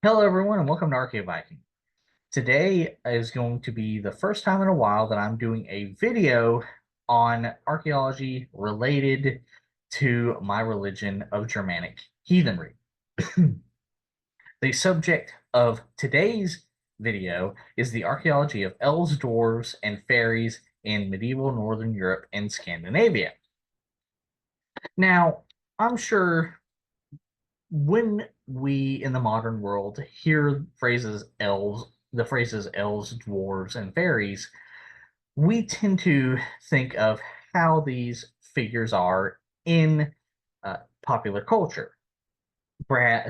Hello, everyone, and welcome to Archaeoviking. Today is going to be the first time in a while that I'm doing a video on archaeology related to my religion of Germanic heathenry. The subject of today's video is the archaeology of elves, dwarves, and fairies in medieval Northern Europe and Scandinavia. Now, I'm sure when we in the modern world hear the phrases elves, dwarves, and fairies, we tend to think of how these figures are in popular culture.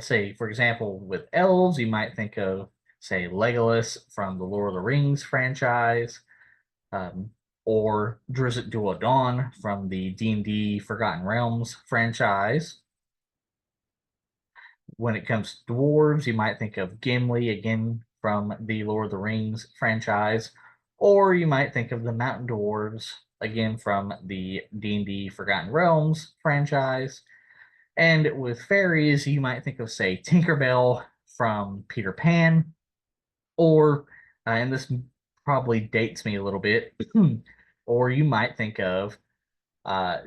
Say, for example, with elves, you might think of, say, Legolas from the Lord of the Rings franchise, um, or Drizzt Do'Urden from the D&D Forgotten Realms franchise. When it comes to dwarves, you might think of Gimli again from the Lord of the Rings franchise, or you might think of the Mountain Dwarves again from the D&D Forgotten Realms franchise. And with fairies, you might think of, say, Tinkerbell from Peter Pan, or, and this probably dates me a little bit, or you might think of uh,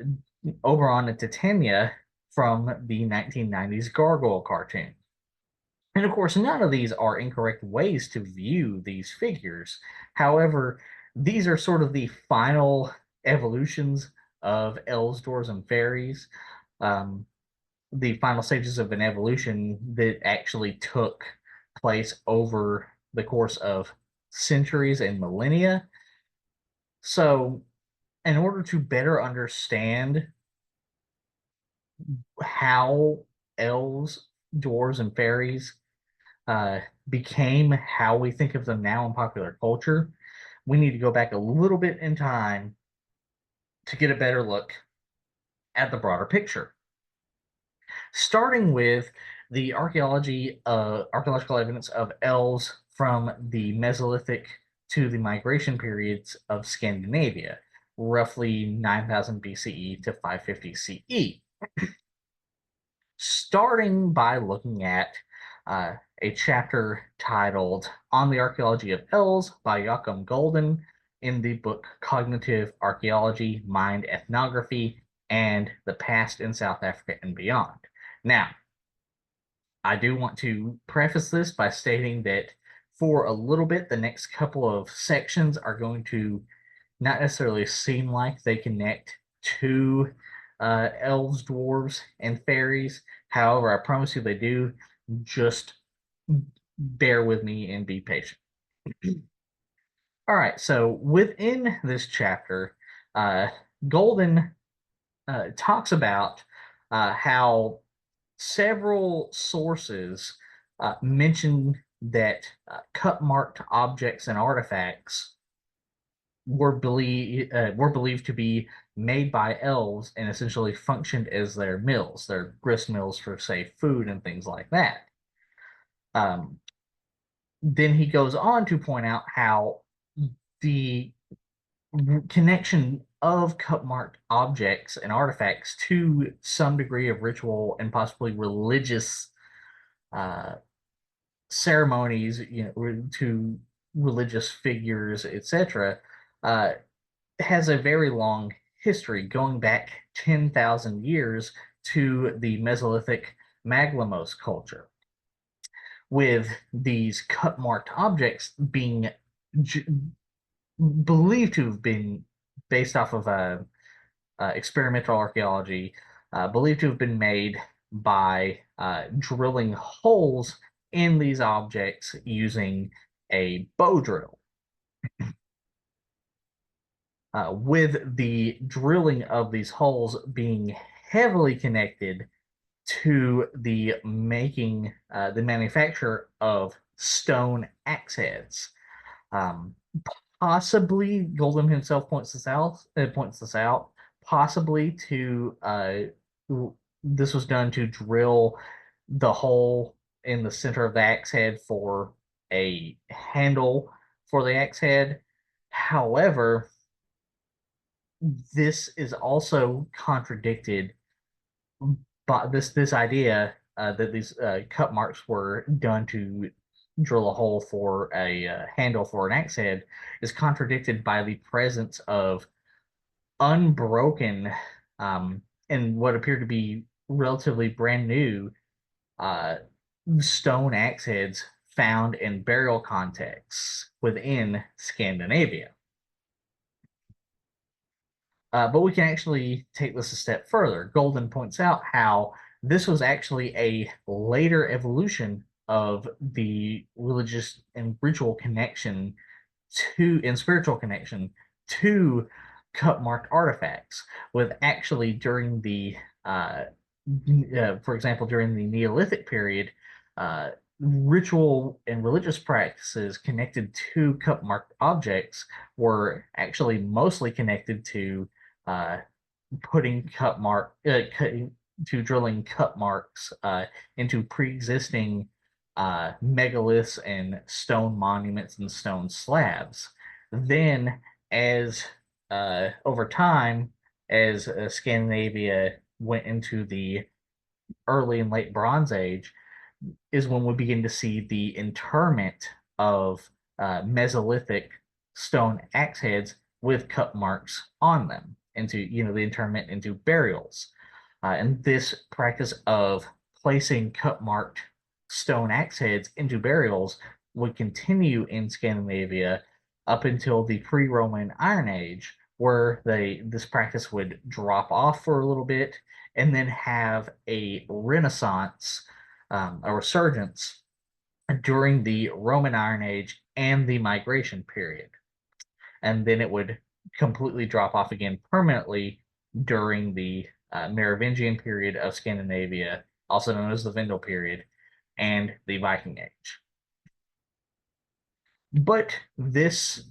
Oberon and Titania from the 1990s Gargoyle cartoon. And of course, none of these are incorrect ways to view these figures. However, these are sort of the final evolutions of elves, dwarves, and fairies, um, the final stages of an evolution that actually took place over the course of centuries and millennia. So, in order to better understand how elves, dwarves, and fairies uh, became how we think of them now in popular culture, we need to go back a little bit in time to get a better look at the broader picture. Starting with the archaeological evidence of elves from the Mesolithic to the migration periods of Scandinavia, roughly 9000 BCE to 550 CE. Starting by looking at a chapter titled On the Archaeology of Elves by Joachim Golden in the book Cognitive Archaeology, Mind Ethnography, and the Past in South Africa and Beyond. Now, I do want to preface this by stating that for a little bit, the next couple of sections are going to not necessarily seem like they connect to elves, dwarves, and fairies. However, I promise you they do. Just bear with me and be patient. All right, so within this chapter, uh, Golden talks about how several sources mention that cut marked objects and artifacts were believed to be made by elves and essentially functioned as their mills, their grist mills for, say, food and things like that. Um, then he goes on to point out how the connection of cut marked objects and artifacts to some degree of ritual and possibly religious uh, ceremonies, to religious figures, etc., uh, has a very long history going back 10,000 years to the Mesolithic Maglamos culture, with these cut marked objects being believed to have been based off of experimental archaeology, believed to have been made by drilling holes in these objects using a bow drill. With the drilling of these holes being heavily connected to the manufacture of stone axe heads. Um, Possibly, Goldham himself points this out, possibly to this was done to drill the hole in the center of the axe head for a handle for the axe head. However, this is also contradicted by this idea that these cut marks were done to drill a hole for a handle for an axe head is contradicted by the presence of unbroken and what appear to be relatively brand new uh, stone axe heads found in burial contexts within Scandinavia. But we can actually take this a step further. Golden points out how this was actually a later evolution of the religious and ritual connection to and spiritual connection to cut marked artifacts, with actually during the for example, during the Neolithic period, uh, ritual and religious practices connected to cut marked objects were actually mostly connected to uh, putting to drilling cut marks into pre-existing megaliths and stone monuments and stone slabs. Then, as over time, as Scandinavia went into the early and late Bronze Age, is when we begin to see the interment of Mesolithic stone axe heads with cut marks on them into, the interment into burials. And this practice of placing cut marked stone axe heads into burials would continue in Scandinavia up until the pre-Roman Iron Age, where this practice would drop off for a little bit and then have a renaissance, a resurgence during the Roman Iron Age and the Migration period. And then it would completely drop off again permanently during the Merovingian period of Scandinavia, also known as the Vendel period, and the Viking Age. But this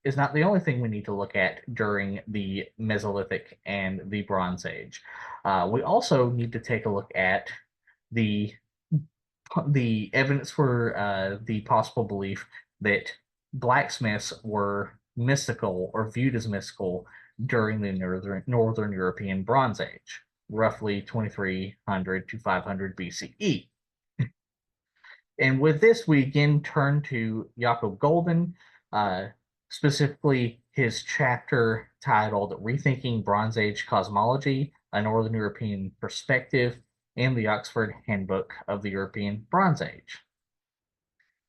is not the only thing we need to look at during the Mesolithic and the Bronze Age. We also need to take a look at the evidence for the possible belief that blacksmiths were mystical or viewed as mystical during the Northern European Bronze Age, roughly 2300 to 500 BCE. And with this, we again turn to Jakob Golden, uh, specifically his chapter titled Rethinking Bronze Age Cosmology, a Northern European Perspective, in the Oxford Handbook of the European Bronze Age.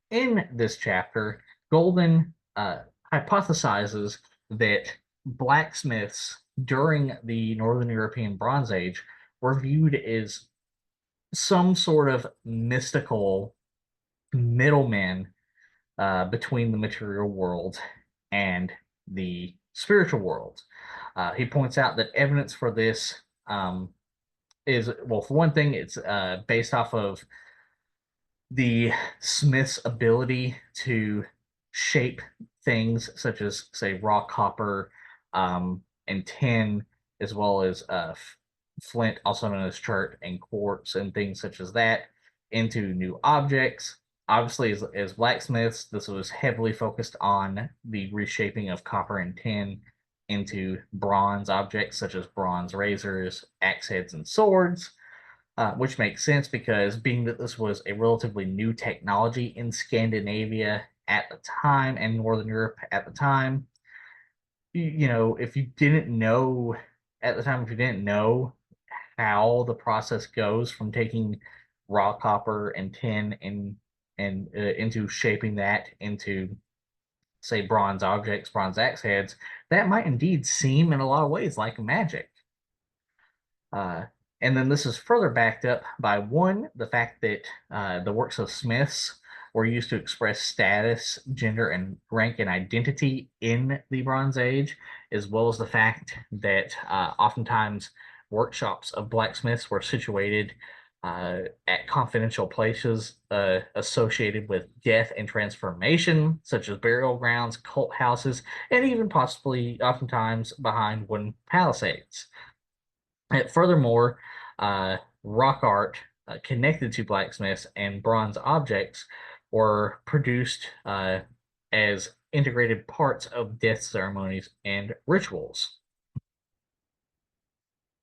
In this chapter, Golden hypothesizes that blacksmiths during the Northern European Bronze Age were viewed as some sort of mystical middlemen between the material world and the spiritual world. He points out that evidence for this is, well, for one thing, it's based off of the smith's ability to shape things such as, say, raw copper and tin, as well as flint, also known as chert, and quartz, and things such as that, into new objects. Obviously, as blacksmiths, this was heavily focused on the reshaping of copper and tin into bronze objects such as bronze razors, axe heads, and swords, which makes sense because being that this was a relatively new technology in Scandinavia at the time and Northern Europe at the time, if you didn't know at the time, if you didn't know how the process goes from taking raw copper and tin and into shaping that into, say, bronze objects, bronze axe heads, that might indeed seem in a lot of ways like magic. Uh, and then this is further backed up by one, the fact that the works of smiths were used to express status, gender, and rank and identity in the Bronze Age, as well as the fact that oftentimes workshops of blacksmiths were situated at confidential places associated with death and transformation, such as burial grounds, cult houses, and even possibly oftentimes behind wooden palisades. Furthermore, rock art connected to blacksmiths and bronze objects were produced as integrated parts of death ceremonies and rituals.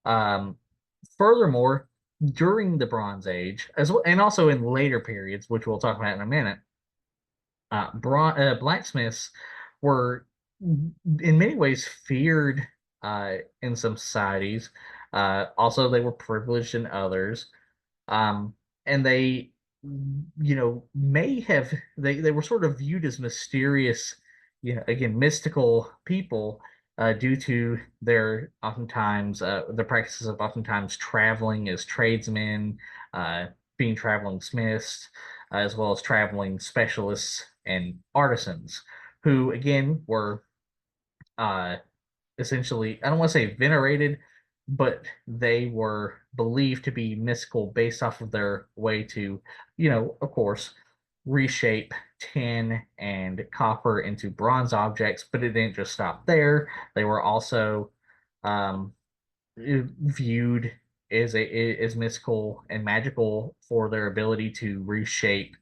Um, Furthermore, during the Bronze Age, as well, and also in later periods, which we'll talk about in a minute, blacksmiths were in many ways feared in some societies. Also, they were privileged in others. Um, and they, may have they were sort of viewed as mysterious, again, mystical people due to their oftentimes the practices of oftentimes traveling as tradesmen, uh, being traveling smiths, as well as traveling specialists and artisans, who again were uh, essentially, I don't want to say venerated, but they were believed to be mystical based off of their way to, of course, reshape tin and copper into bronze objects. But it didn't just stop there. They were also um, viewed as mystical and magical for their ability to reshape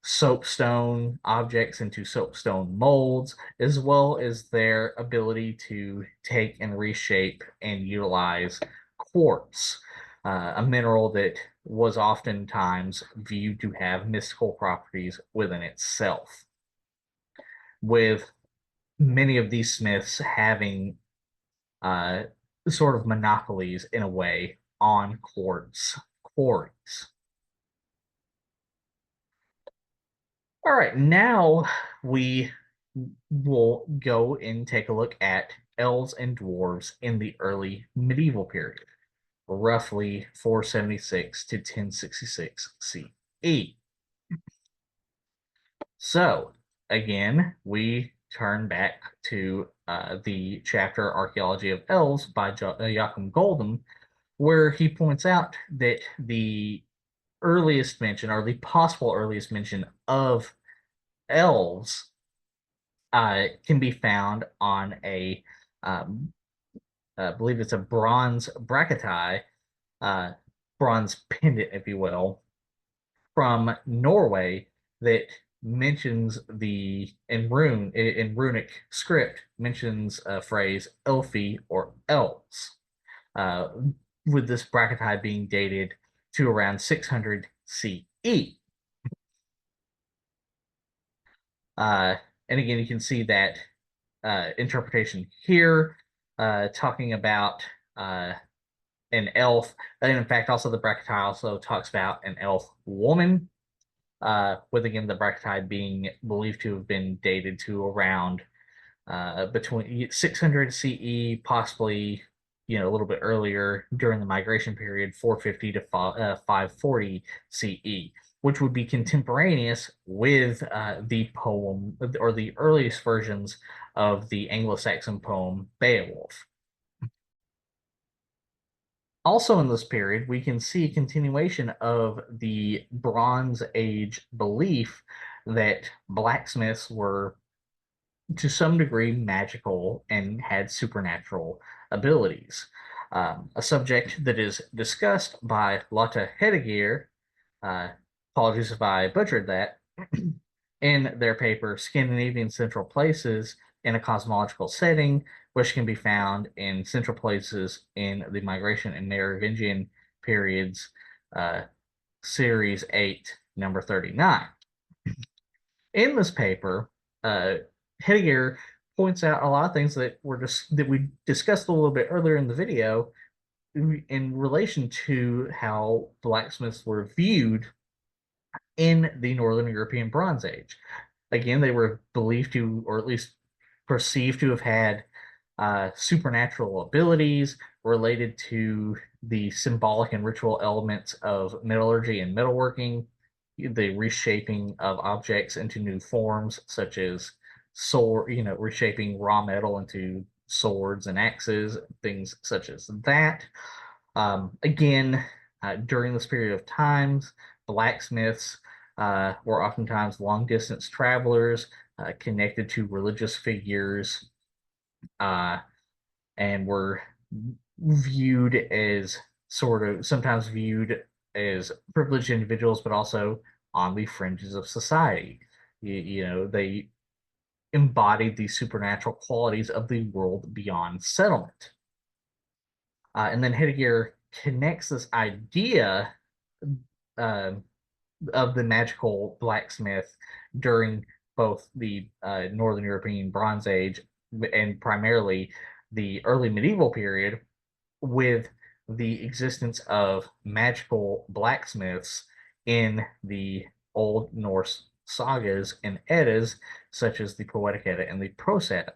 soapstone objects into soapstone molds, as well as their ability to take and reshape and utilize quartz, a mineral that was oftentimes viewed to have mystical properties within itself, with many of these smiths having uh, sort of monopolies in a way on quartz quarries. All right, now we will go and take a look at elves and dwarves in the early medieval period, roughly 476 to 1066 CE. So, again, we turn back to the chapter Archaeology of Elves by Joachim Golden, where he points out that the earliest mention, or the possible earliest mention of elves can be found on um, I believe it's a bronze bracketi, uh, bronze pendant, if you will, from Norway that mentions in runic script mentions a phrase elfi or elves, uh, with this bracketi being dated to around 600 CE. Uh, and again, you can see that interpretation here, talking about an elf. And in fact, also the bracketi also talks about an elf woman, with again the bracketi being believed to have been dated to around between 600 CE, possibly a little bit earlier during the migration period, 450 to 540 CE, which would be contemporaneous with the poem or the earliest versions of the Anglo Saxon poem Beowulf. Also in this period, we can see a continuation of the Bronze Age belief that blacksmiths were to some degree magical and had supernatural abilities. A subject that is discussed by Lotte Hedegaard, apologies if I butchered that, in their paper Scandinavian Central Places in a Cosmological Setting, which can be found in Central Places in the Migration and Merovingian periods, uh, Series 8, number 39. In this paper, Heidegger points out a lot of things that we discussed a little bit earlier in the video in relation to how blacksmiths were viewed in the Northern European Bronze Age. Again, they were believed to, or at least perceived to have had supernatural abilities related to the symbolic and ritual elements of metallurgy and metalworking, the reshaping of objects into new forms, such as reshaping raw metal into swords and axes, things such as that. Again, during this period of times, blacksmiths were oftentimes long distance travelers connected to religious figures, uh, and were viewed as sometimes viewed as privileged individuals, but also on the fringes of society. They embodied the supernatural qualities of the world beyond settlement. And then Heidegger connects this idea uh, of the magical blacksmith during both the Northern European Bronze Age and primarily the early medieval period with the existence of magical blacksmiths in the Old Norse sagas and Eddas, such as the Poetic Edda and the Prose Edda.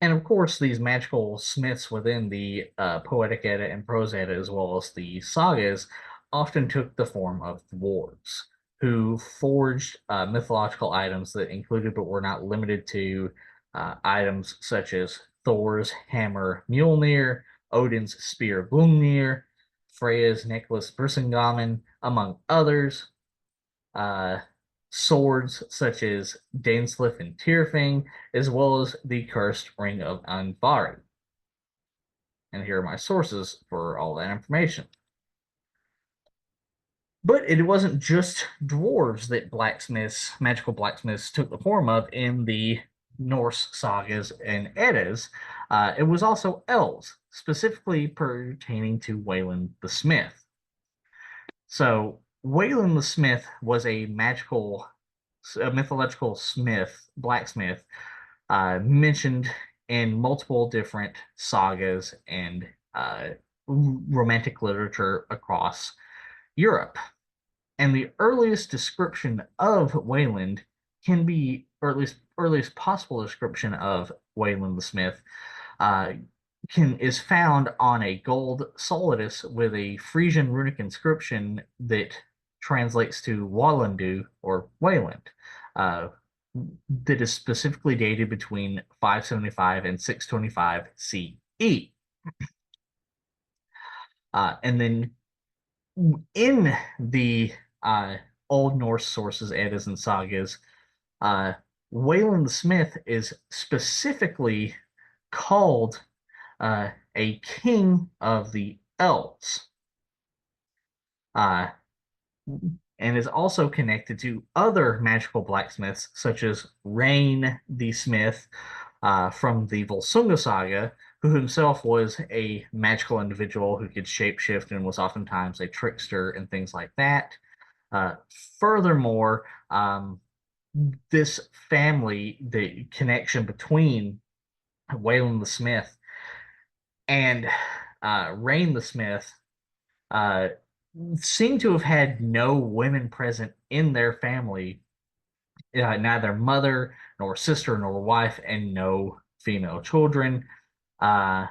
And of course, these magical smiths within the Poetic Edda and Prose Edda, as well as the sagas, often took the form of dwarves, who forged mythological items that included but were not limited to items such as Thor's hammer Mjolnir, Odin's spear Gungnir, Freya's necklace Brisingamen, among others. Uh, Swords such as Daneslith and Tyrfing, as well as the cursed ring of Andvari. And here are my sources for all that information. But it wasn't just dwarves that blacksmiths, magical blacksmiths, took the form of in the Norse sagas and Eddas. It was also elves, specifically pertaining to Weyland the Smith. So Weyland the Smith was a mythological blacksmith, mentioned in multiple different sagas and romantic literature across Europe. And the earliest description of Wayland can be, or at least earliest possible description of Wayland the Smith, uh, is found on a gold solidus with a Frisian runic inscription that translates to Wallendu or Wayland, uh, that is specifically dated between 575 and 625 CE. And then in the Old Norse sources, Eddas, and sagas, uh, Weyland the Smith is specifically called a king of the elves, uh, and is also connected to other magical blacksmiths, such as Rain the Smith from the Volsunga saga, who himself was a magical individual who could shapeshift and was oftentimes a trickster and things like that. Uh, Furthermore, this family, the connection between Wayland the Smith and Rain the Smith, uh, seem to have had no women present in their family, neither mother nor sister nor wife, and no female children. Uh,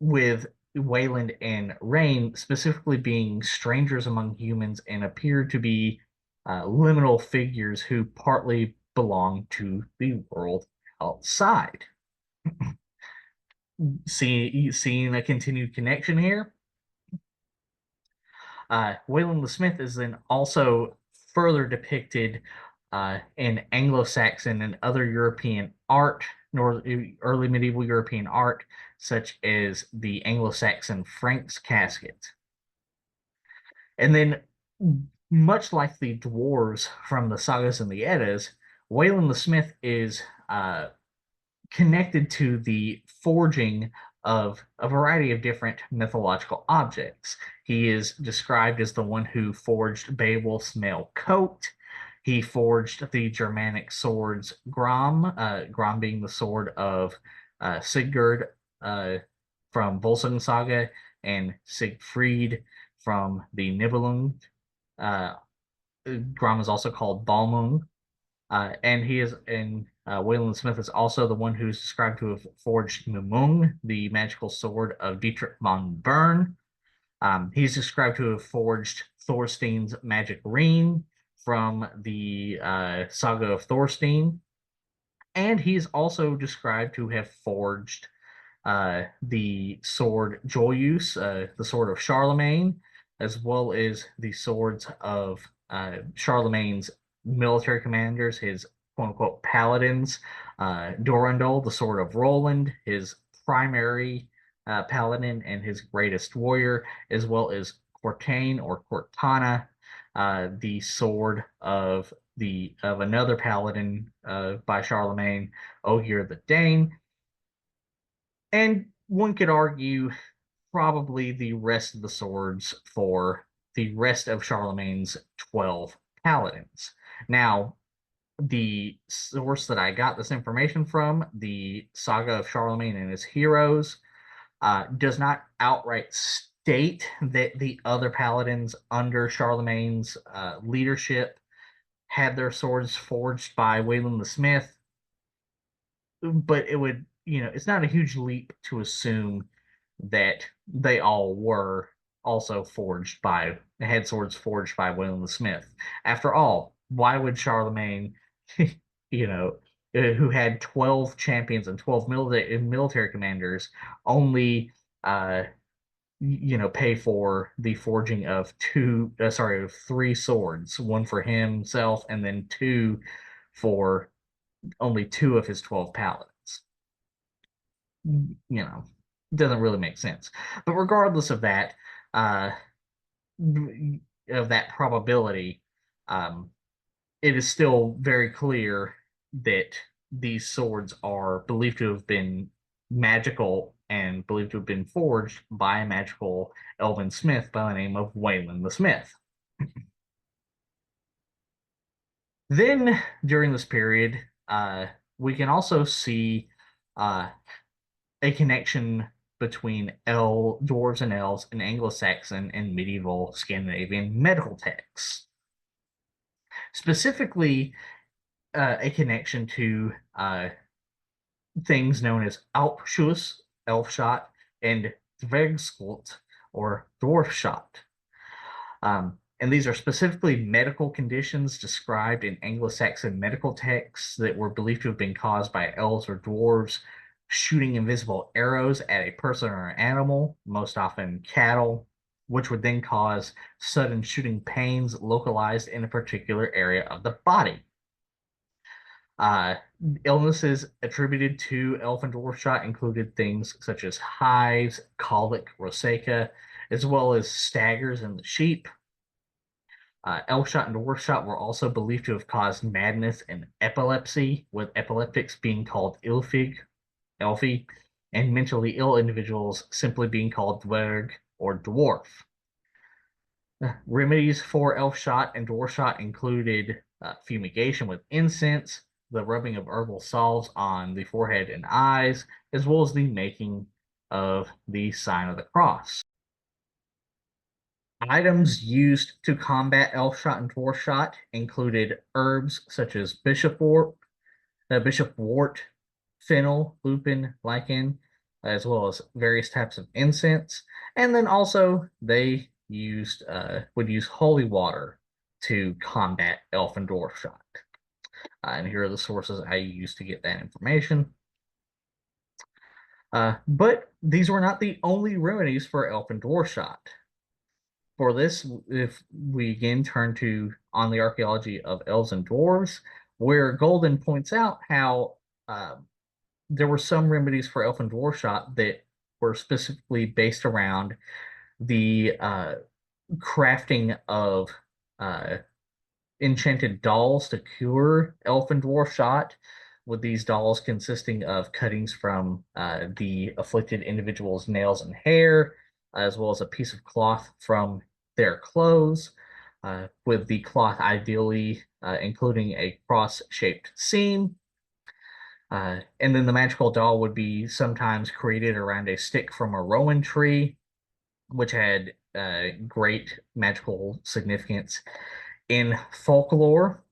with Wayland and Rain specifically being strangers among humans and appear to be liminal figures who partly belong to the world outside. Seeing a continued connection here. Weyland the Smith is then also further depicted in Anglo Saxon and other European art, nor early medieval European art, such as the Anglo Saxon Frank's casket. And then, much like the dwarves from the sagas and the Eddas, Weyland the Smith is connected to the forging of a variety of different mythological objects. He is described as the one who forged Beowulf's mail coat. He forged the Germanic swords Grom, Grom being the sword of Sigurd from Volsung Saga, and Siegfried from the Nibelung. Uh, Grom is also called Balmung. And he is, and Wayland Smith is also the one who's described to have forged Mumung, the magical sword of Dietrich von Bern. He's described to have forged Thorstein's magic ring from the saga of Thorstein. And he's also described to have forged the sword Joyous, the sword of Charlemagne, as well as the swords of Charlemagne's military commanders, his quote unquote paladins, Durandal, the sword of Roland, his primary paladin and his greatest warrior, as well as Cortain or Cortana, the sword of another paladin by Charlemagne, Ogier the Dane. And one could argue probably the rest of the swords for the rest of Charlemagne's 12 paladins. Now, the source that I got this information from, the Saga of Charlemagne and His Heroes, does not outright state that the other paladins under Charlemagne's leadership had their swords forged by Weyland the Smith, but it would, it's not a huge leap to assume that they all were also had swords forged by Weyland the Smith. After all, why would Charlemagne, you know, who had 12 champions and 12 military commanders, only pay for the forging of of three swords, one for himself and then two for only two of his 12 paladins. Doesn't really make sense. But regardless uh, of that probability, um, it is still very clear that these swords are believed to have been magical and believed to have been forged by a magical elven smith by the name of Weyland the Smith. Then, during this period, we can also see uh, a connection between dwarves and elves in Anglo-Saxon and medieval Scandinavian medical texts. Specifically, a connection to things known as Alpschuss, elf shot, and Dvergskot, or dwarf shot. And these are specifically medical conditions described in Anglo-Saxon medical texts that were believed to have been caused by elves or dwarves shooting invisible arrows at a person or an animal, most often cattle, which would then cause sudden shooting pains localized in a particular area of the body. Uh, Illnesses attributed to elf and dwarf shot included things such as hives, colic, rosacea, as well as staggers in the sheep. Elf shot and dwarf shot were also believed to have caused madness and epilepsy, with epileptics being called elfie, and mentally ill individuals simply being called dwerg or dwarf. Remedies for elf shot and dwarf shot included fumigation with incense, the rubbing of herbal salves on the forehead and eyes, as well as the making of the sign of the cross. Items used to combat elf shot and dwarf shot included herbs such as bishopwort, fennel, lupin, lichen, as well as various types of incense. And then also they would use holy water to combat elf and dwarf shot. And here are the sources I used to get that information. But these were not the only remedies for elf and dwarf shot. For this, if we again turn to On the Archaeology of Elves and Dwarves, where Golden points out how there were some remedies for elf and dwarf shot that were specifically based around the crafting of enchanted dolls to cure elf and dwarf shot, with these dolls consisting of cuttings from the afflicted individual's nails and hair, as well as a piece of cloth from their clothes, with the cloth ideally including a cross-shaped seam. And then the magical doll would be sometimes created around a stick from a rowan tree, which had great magical significance in folklore.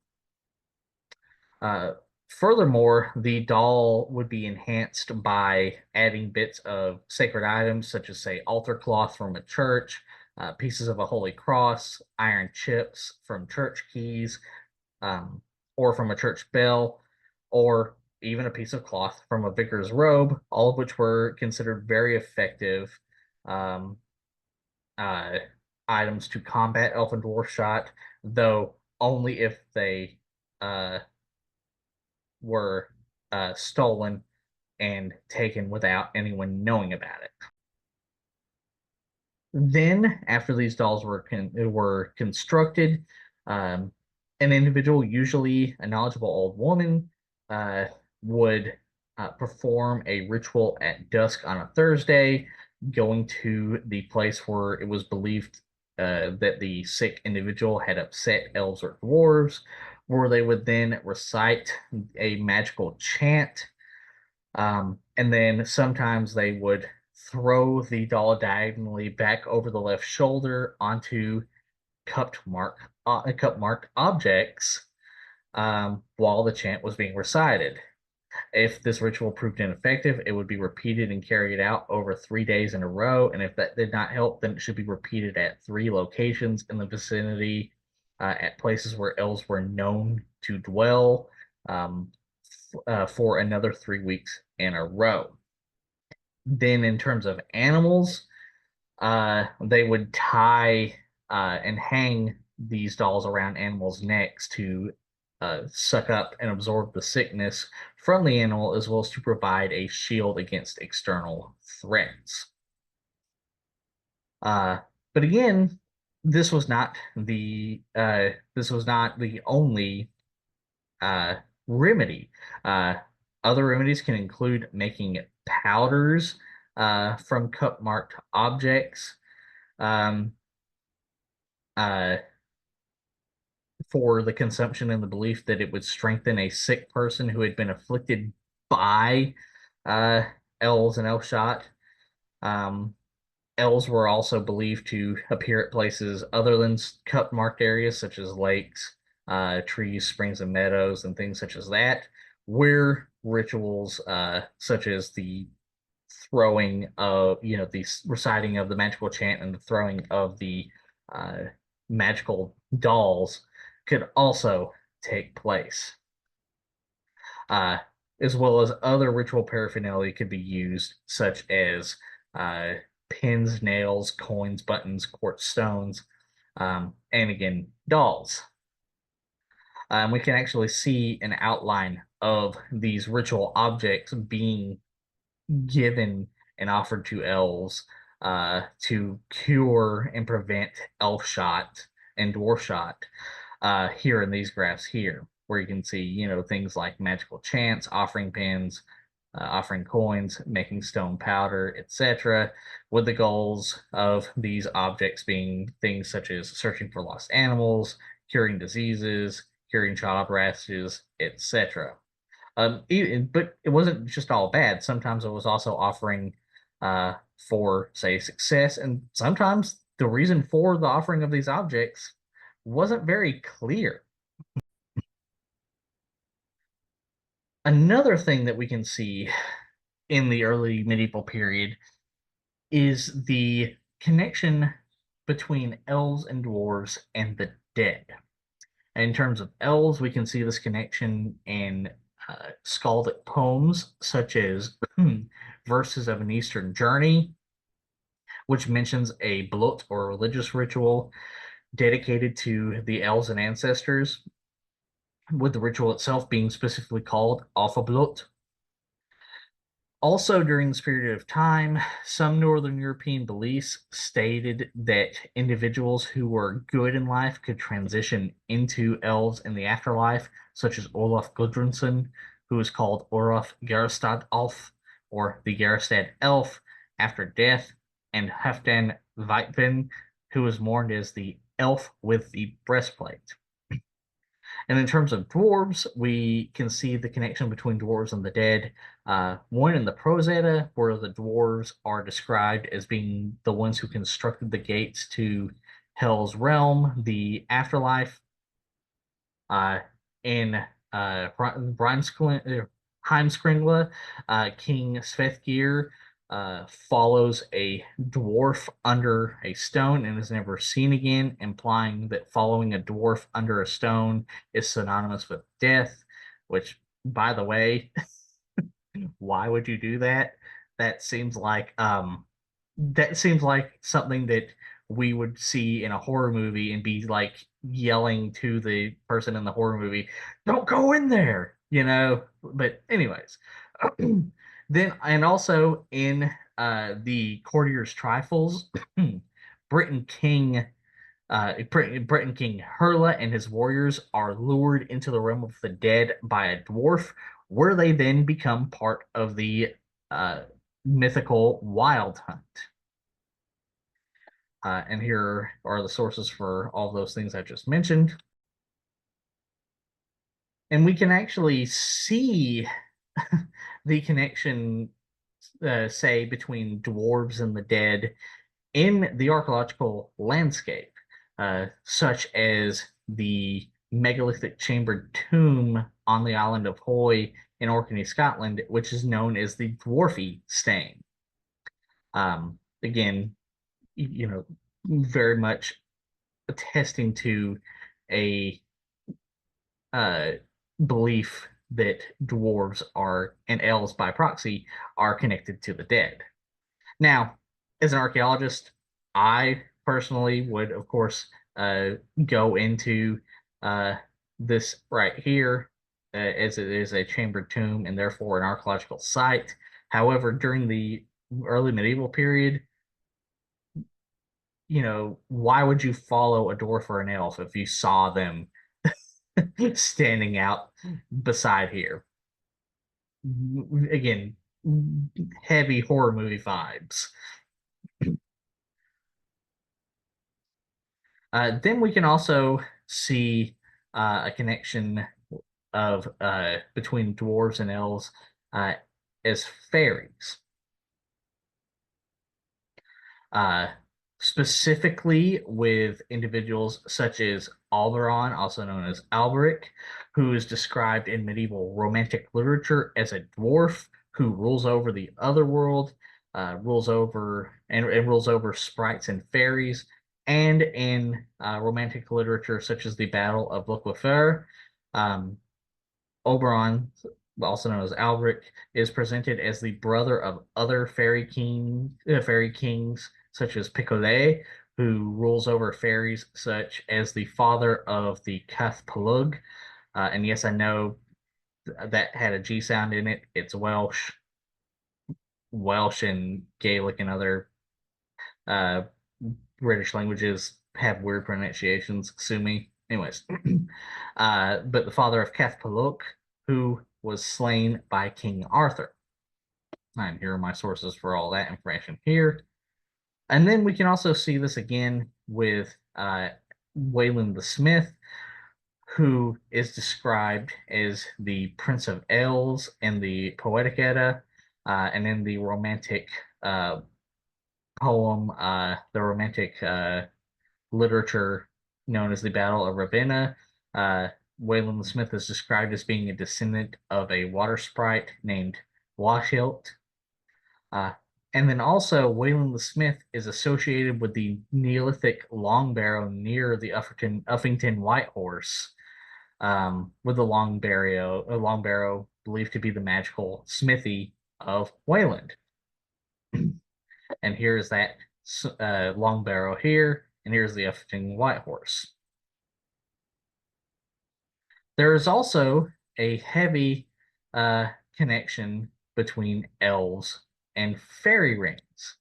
Furthermore, the doll would be enhanced by adding bits of sacred items, such as, say, altar cloth from a church, pieces of a holy cross, iron chips from church keys, or from a church bell, or even a piece of cloth from a vicar's robe, all of which were considered very effective um, uh, items to combat elf and dwarf shot, though only if they were stolen and taken without anyone knowing about it. Then, after these dolls were constructed, um, an individual, usually a knowledgeable old woman, would perform a ritual at dusk on a Thursday, going to the place where it was believed that the sick individual had upset elves or dwarves, where they would then recite a magical chant. And then sometimes they would throw the doll diagonally back over the left shoulder onto cup marked objects while the chant was being recited. If this ritual proved ineffective, it would be repeated and carried out over 3 days in a row. And if that did not help, then it should be repeated at 3 locations in the vicinity, at places where elves were known to dwell, um, for another 3 weeks in a row. Then, in terms of animals, they would tie and hang these dolls around animals' necks to suck up and absorb the sickness from the animal, as well as to provide a shield against external threats. Uh, but again, this was not the only uh, remedy. Uh, Other remedies can include making powders from cup marked objects. Um, uh, for the consumption and the belief that it would strengthen a sick person who had been afflicted by uh, elves and elfshot. Um, Elves were also believed to appear at places other than cup marked areas, such as lakes, trees, springs, and meadows, and things such as that, where rituals such as the throwing of, the reciting of the magical chant and the throwing of the uh, magical dolls could also take place, uh, as well as other ritual paraphernalia could be used, such as uh, pins, nails, coins, buttons, quartz stones, and again, dolls. We can actually see an outline of these ritual objects being given and offered to elves to cure and prevent elf shot and dwarf shot here in these graphs here, where you can see, things like magical chants, offering pins, offering coins, making stone powder, etc., with the goals of these objects being things such as searching for lost animals, curing diseases, curing child rashes, etc. But it wasn't just all bad. Sometimes it was also offering for, say, success, and sometimes the reason for the offering of these objects wasn't very clear. Another thing that we can see in the early medieval period is the connection between elves and dwarves and the dead. In terms of elves, we can see this connection in skaldic poems such as Verses of an Eastern Journey, which mentions a blot or religious ritual dedicated to the elves and ancestors, with the ritual itself being specifically called Alphablot. Also, during this period of time, some Northern European beliefs stated that individuals who were good in life could transition into elves in the afterlife, such as Olaf Gudrunson, who is called Olaf Gerstad Alf, or the Gerstad Elf, after death, and Halfdan Hvitven, who was mourned as the elf with the breastplate. And in terms of dwarves, we can see the connection between dwarves and the dead. One in the Prose Edda, where the dwarves are described as being the ones who constructed the gates to Hell's realm, the afterlife. In Heimskringla, King Svethgir follows a dwarf under a stone and is never seen again, implying that following a dwarf under a stone is synonymous with death, which, by the way, why would you do that? That seems like something that we would see in a horror movie and be like yelling to the person in the horror movie, "Don't go in there," But anyways, then and also in the Courtier's Trifles, Britain King Herla and his warriors are lured into the realm of the dead by a dwarf, where they then become part of the mythical wild hunt. And here are the sources for all those things I just mentioned. And we can actually see the connection, say, between dwarves and the dead in the archaeological landscape, such as the megalithic chambered tomb on the island of Hoy in Orkney, Scotland, which is known as the Dwarfy Stane. Again, very much attesting to a uh, belief that dwarves are and elves by proxy are connected to the dead. Now, as an archaeologist, I personally would, of course, go into uh, this right here, as it is a chambered tomb and therefore an archaeological site. However, during the early medieval period, why would you follow a dwarf or an elf if you saw them standing out beside here? Again, heavy horror movie vibes. Then we can also see a connection of between dwarves and elves uh, as fairies. Uh, Specifically with individuals such as Alberon, also known as Alberic, who is described in medieval romantic literature as a dwarf who rules over the other world, rules over sprites and fairies, and in romantic literature such as the Battle of Locquefer, um, Oberon, also known as Alberic, is presented as the brother of other fairy kings such as Picolet, who rules over fairies, such as the father of the Cath Palug. And yes, I know that had a G sound in it. It's Welsh. Welsh and Gaelic and other uh, British languages have weird pronunciations. Sue me. Anyways, but the father of Cath Palug, who was slain by King Arthur. And here are my sources for all that information here. And then we can also see this again with Weyland the Smith, who is described as the Prince of Elves in the Poetic Edda, and in the Romantic poem, the Romantic literature known as the Battle of Ravenna. Weyland the Smith is described as being a descendant of a water sprite named Washilt. Uh, and then also, Weyland the Smith is associated with the Neolithic long barrow near the Uffington White Horse, with the long barrow believed to be the magical smithy of Weyland. And here's that long barrow here, and here's the Uffington White Horse. There is also a heavy connection between elves and fairy rings,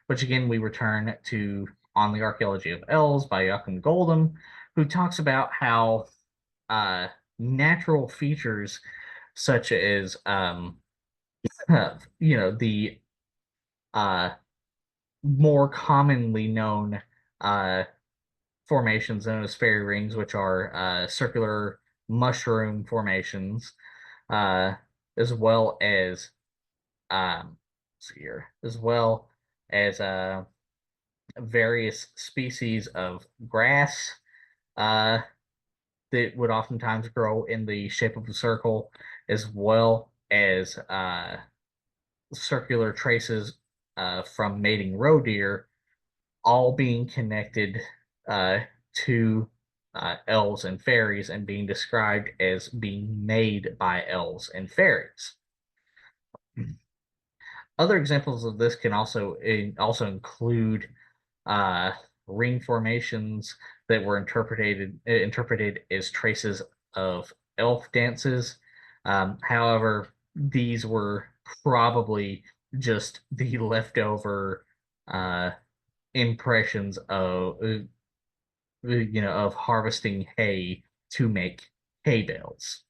which again we return to on the Archaeology of Elves by Joachim Goldham, who talks about how natural features such as the more commonly known formations known as fairy rings, which are circular mushroom formations, uh, as well as see here, as well as various species of grass uh, that would oftentimes grow in the shape of a circle, as well as circular traces from mating roe deer, all being connected to elves and fairies and being described as being made by elves and fairies. Other examples of this can also include uh, ring formations that were interpreted as traces of elf dances. However, these were probably just the leftover impressions of of harvesting hay to make hay bales,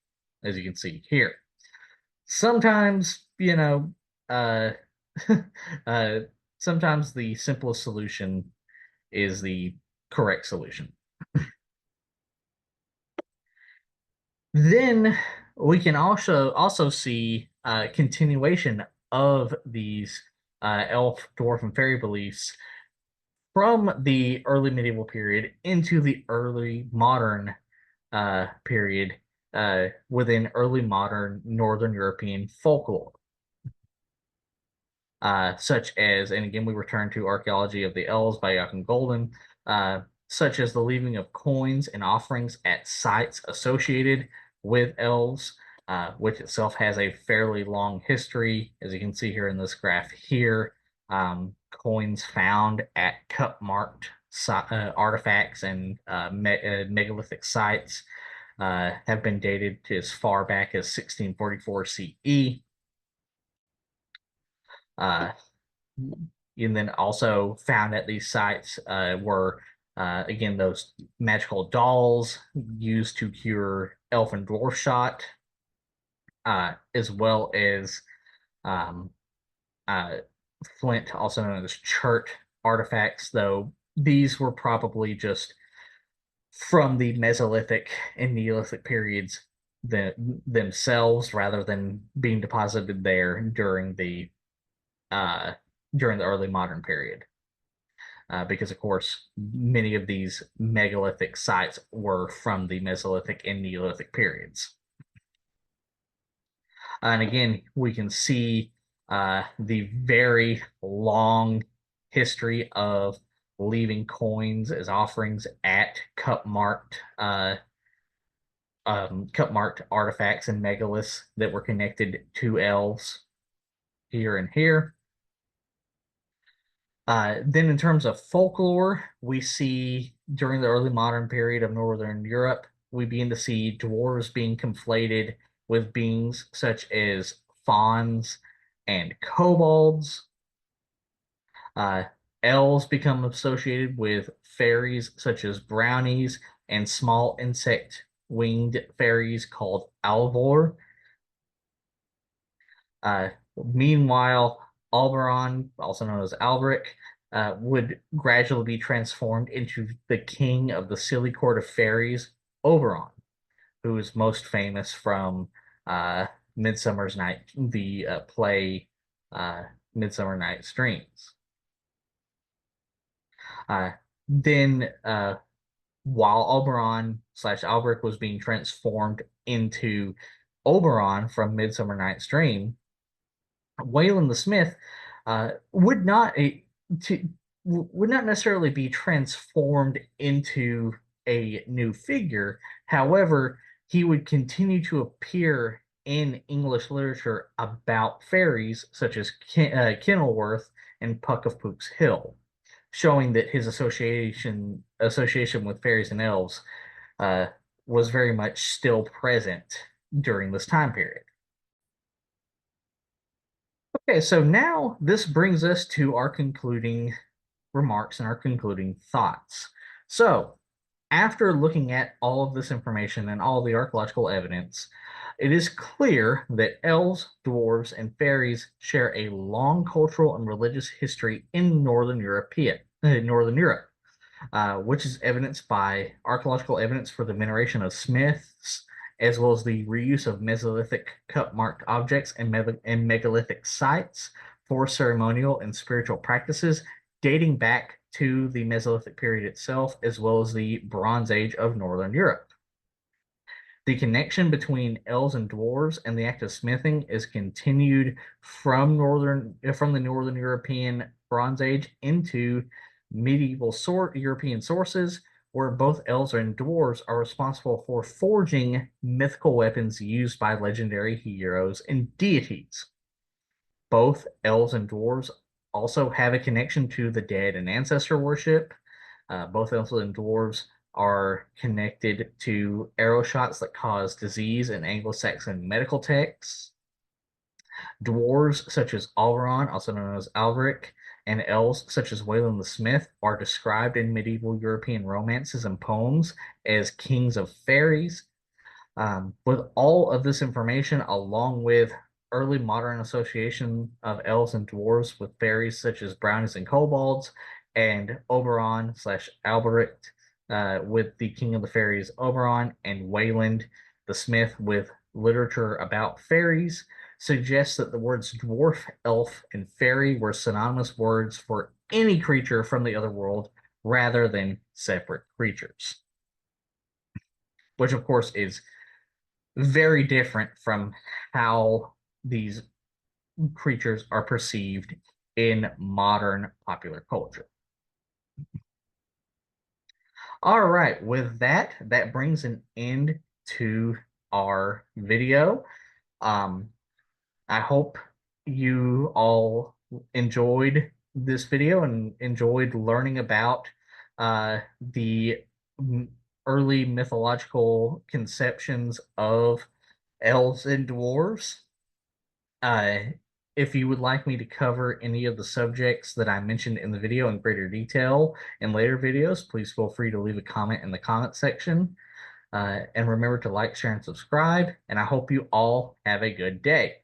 as you can see here. Sometimes, uh, uh, sometimes the simplest solution is the correct solution. Then we can also see continuation of these elf, dwarf, and fairy beliefs from the early medieval period into the early modern period within early modern Northern European folklore, such as, and again, we return to Archaeology of the Elves by Joachim Golden, such as the leaving of coins and offerings at sites associated with elves, which itself has a fairly long history, as you can see here in this graph here. Coins found at cup marked artifacts and megalithic sites have been dated to as far back as 1644 CE. Uh, and then also found at these sites were, again, those magical dolls used to cure elf and dwarf shot, as well as um, uh, flint, also known as chert artifacts, though these were probably just from the Mesolithic and Neolithic periods themselves rather than being deposited there uh, during the early modern period. Because, of course, many of these megalithic sites were from the Mesolithic and Neolithic periods. And again, we can see the very long history of leaving coins as offerings at cup marked artifacts and megaliths that were connected to elves here and here. Then in terms of folklore, we see during the early modern period of Northern Europe, we begin to see dwarves being conflated with beings such as fauns and kobolds. Uh, Elves become associated with fairies such as brownies and small insect winged fairies called alvor. Uh, Meanwhile, Alberon, also known as Alberic, would gradually be transformed into the king of the silly court of fairies, Oberon, who is most famous from uh, Midsummer's Night, the play Midsummer Night's Dreams. Uh, then, while Oberon slash Alberic was being transformed into Oberon from Midsummer Night's Dream, Weyland the Smith would not to would not necessarily be transformed into a new figure. However, he would continue to appear in English literature about fairies, such as Kenilworth and Puck of Pook's Hill, showing that his association with fairies and elves uh, was very much still present during this time period. Okay, so now this brings us to our concluding remarks and our concluding thoughts. So, after looking at all of this information and all the archaeological evidence, it is clear that elves, dwarves, and fairies share a long cultural and religious history in Northern Europe, which is evidenced by archaeological evidence for the veneration of smiths, as well as the reuse of Mesolithic cup-marked objects and megalithic sites for ceremonial and spiritual practices dating back to the Mesolithic period itself, as well as the Bronze Age of Northern Europe. The connection between elves and dwarves and the act of smithing is continued from the Northern European Bronze Age into medieval European sources, where both elves and dwarves are responsible for forging mythical weapons used by legendary heroes and deities. Both elves and dwarves also have a connection to the dead and ancestor worship. Both elves and dwarves are connected to arrow shots that cause disease in Anglo Saxon medical texts. Dwarves such as Alberon, also known as Alberic, and elves such as Weyland the Smith are described in medieval European romances and poems as kings of fairies. With all of this information, along with early modern association of elves and dwarves with fairies such as brownies and kobolds, and Oberon slash Alberic with the King of the Fairies Oberon, and Weyland the Smith with literature about fairies, suggests that the words dwarf, elf, and fairy were synonymous words for any creature from the other world rather than separate creatures, which of course is very different from how these creatures are perceived in modern popular culture. All right, with that, that brings an end to our video. Um, I hope you all enjoyed this video and enjoyed learning about the early mythological conceptions of elves and dwarves. Uh, if you would like me to cover any of the subjects that I mentioned in the video in greater detail in later videos, please feel free to leave a comment in the comment section. And remember to like, share, and subscribe. And I hope you all have a good day.